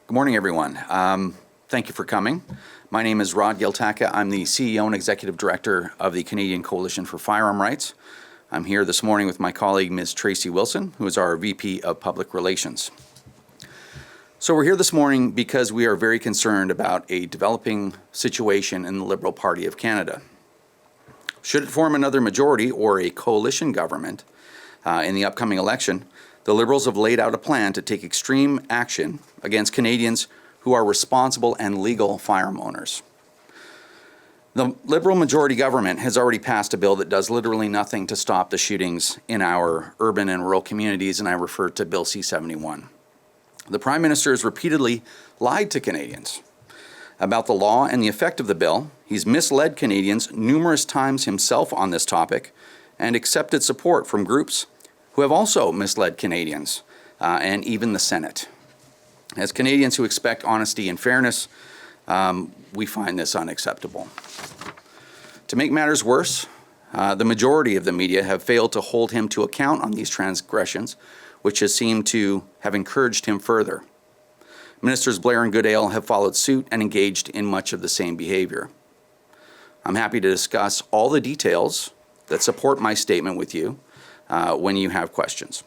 Good morning, everyone. Thank you for coming. My name is Rod Giltaca. I'm the CEO and Executive Director of the Canadian Coalition for Firearm Rights. I'm here this morning with my colleague, Ms. Tracy Wilson, who is our VP of Public Relations. So we're here this morning because we are very concerned about a developing situation in the Liberal Party of Canada. Should it form another majority or a coalition government in the upcoming election, the Liberals have laid out a plan to take extreme action against Canadians who are responsible and legal firearm owners. The Liberal majority government has already passed a bill that does literally nothing to stop the shootings in our urban and rural communities, and I refer to Bill C-71. The Prime Minister has repeatedly lied to Canadians about the law and the effect of the bill. He's misled Canadians numerous times himself on this topic and accepted support from groups who have also misled Canadians and even the Senate. As Canadians who expect honesty and fairness, we find this unacceptable. To make matters worse, the majority of the media have failed to hold him to account on these transgressions, which has seemed to have encouraged him further. Ministers Blair and Goodale have followed suit and engaged in much of the same behavior. I'm happy to discuss all the details that support my statement with you when you have questions.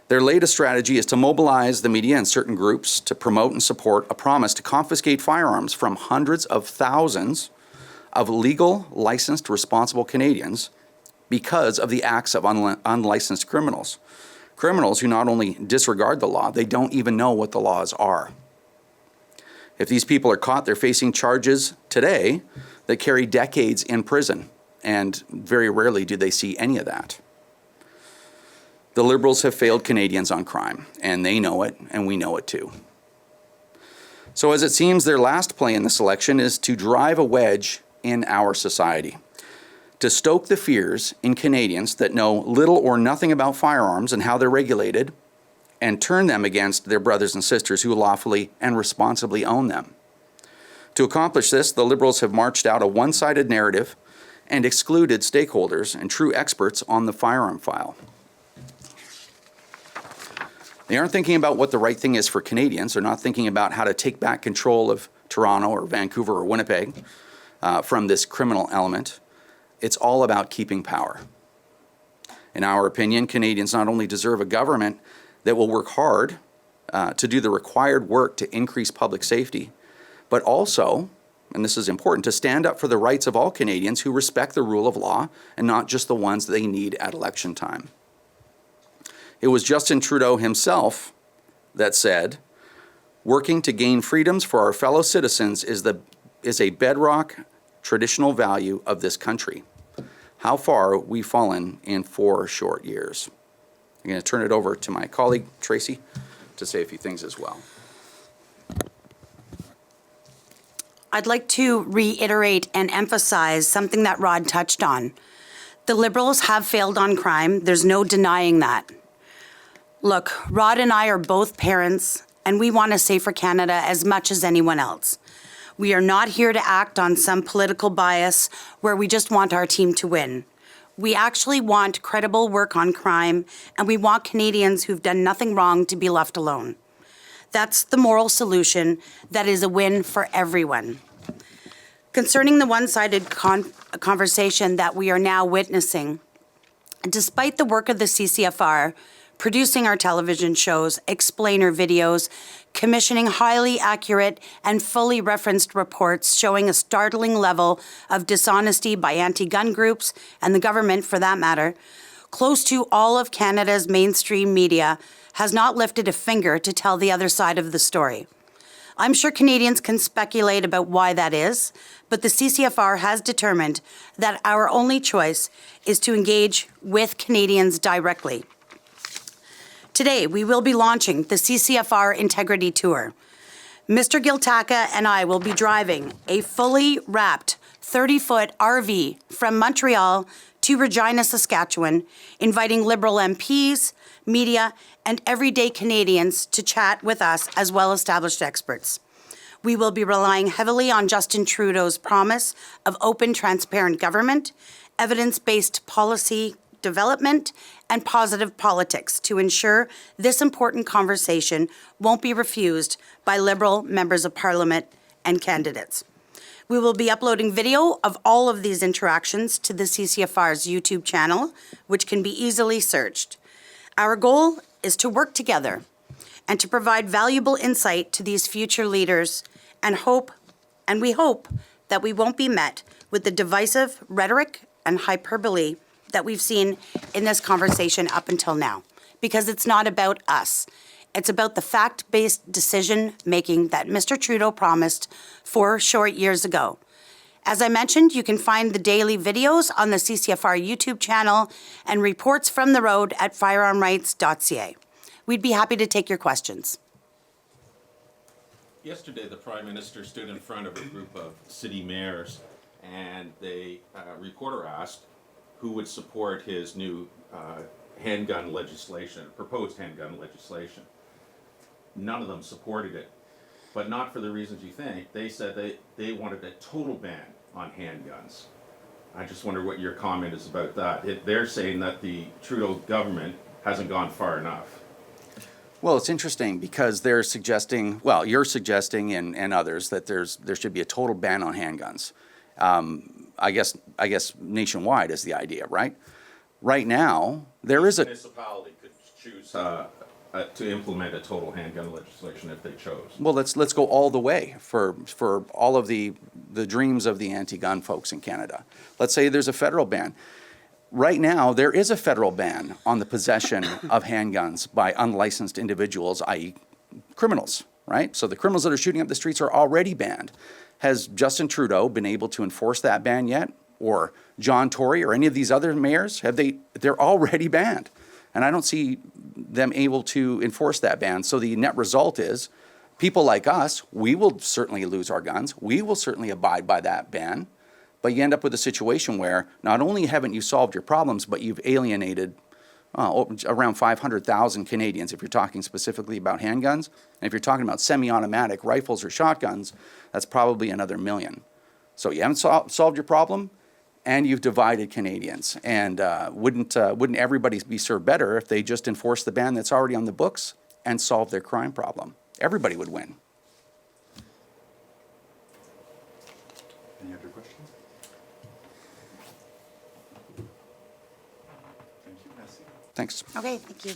Their latest strategy is to mobilize the media and certain groups to promote and support a promise to confiscate firearms from hundreds of thousands of legal, licensed, responsible Canadians because of the acts of unlicensed criminals. Criminals who not only disregard the law, they don't even know what the laws are. If these people are caught, they're facing charges today that carry decades in prison, and very rarely do they see any of that. The Liberals have failed Canadians on crime, and they know it, and we know it too. So as it seems, their last play in this election is to drive a wedge in our society, to stoke the fears in Canadians that know little or nothing about firearms and how they're regulated, and turn them against their brothers and sisters who lawfully and responsibly own them. To accomplish this, the Liberals have marched out a one-sided narrative and excluded stakeholders and true experts on the firearm file. They aren't thinking about what the right thing is for Canadians. They're not thinking about how to take back control of Toronto or Vancouver or Winnipeg from this criminal element. It's all about keeping power. In our opinion, Canadians not only deserve a government that will work hard to do the required work to increase public safety, but also, and this is important, to stand up for the rights of all Canadians who respect the rule of law and not just the ones they need at election time. It was Justin Trudeau himself that said, "Working to gain freedoms for our fellow citizens is a bedrock traditional value of this country." How far we've fallen in 4 short years. I'm going to turn it over to my colleague, Tracy, to say a few things as well. I'd like to reiterate and emphasize something that Rod touched on. The Liberals have failed on crime. There's no denying that. Look, Rod and I are both parents, and we want a safer Canada as much as anyone else. We are not here to act on some political bias where we just want our team to win. We actually want credible work on crime, and we want Canadians who've done nothing wrong to be left alone. That's the moral solution that is a win for everyone. Concerning the one-sided conversation that we are now witnessing, despite the work of the CCFR, producing our television shows, explainer videos, commissioning highly accurate and fully referenced reports showing a startling level of dishonesty by anti-gun groups and the government for that matter, close to all of Canada's mainstream media has not lifted a finger to tell the other side of the story. I'm sure Canadians can speculate about why that is, but the CCFR has determined that our only choice is to engage with Canadians directly. Today, we will be launching the CCFR Integrity Tour. Mr. Giltaca and I will be driving a fully wrapped 30-foot RV from Montreal to Regina, Saskatchewan, inviting Liberal MPs, media, and everyday Canadians to chat with us as well-established experts. We will be relying heavily on Justin Trudeau's promise of open, transparent government, evidence-based policy development and positive politics to ensure this important conversation won't be refused by Liberal members of Parliament and candidates. We will be uploading video of all of these interactions to the CCFR's YouTube channel, which can be easily searched. Our goal is to work together and to provide valuable insight to these future leaders and we hope that we won't be met with the divisive rhetoric and hyperbole that we've seen in this conversation up until now, because it's not about us. It's about the fact-based decision-making that Mr. Trudeau promised 4 short years ago. As I mentioned, you can find the daily videos on the CCFR YouTube channel and reports from the road at firearmrights.ca. We'd be happy to take your questions. Yesterday, the Prime Minister stood in front of a group of city mayors, and a reporter asked who would support his new handgun legislation, proposed handgun legislation. None of them supported it, but not for the reasons you think. They said they wanted a total ban on handguns. I just wonder what your comment is about that. They're saying that the Trudeau government hasn't gone far enough. Well, it's interesting because they're suggesting, well, you're suggesting and others that there should be a total ban on handguns. I guess nationwide is the idea, right? Right now, there is a municipality could choose to implement a total handgun legislation if they chose. Well, let's go all the way for all of the dreams of the anti-gun folks in Canada. Let's say there's a federal ban. Right now, there is a federal ban on the possession of handguns by unlicensed individuals, i.e. criminals, right? So the criminals that are shooting up the streets are already banned. Has Justin Trudeau been able to enforce that ban yet? Or John Tory or any of these other mayors? They're already banned. And I don't see them able to enforce that ban. So the net result is people like us, we will certainly lose our guns. We will certainly abide by that ban. But you end up with a situation where not only haven't you solved your problems, but you've alienated around 500,000 Canadians if you're talking specifically about handguns. And if you're talking about semi-automatic rifles or shotguns, that's probably another 1 million. So you haven't solved your problem, and you've divided Canadians. And wouldn't everybody be served better if they just enforced the ban that's already on the books and solved their crime problem? Everybody would win. Any other questions? Thank you, Nancy. Thanks. Okay, thank you.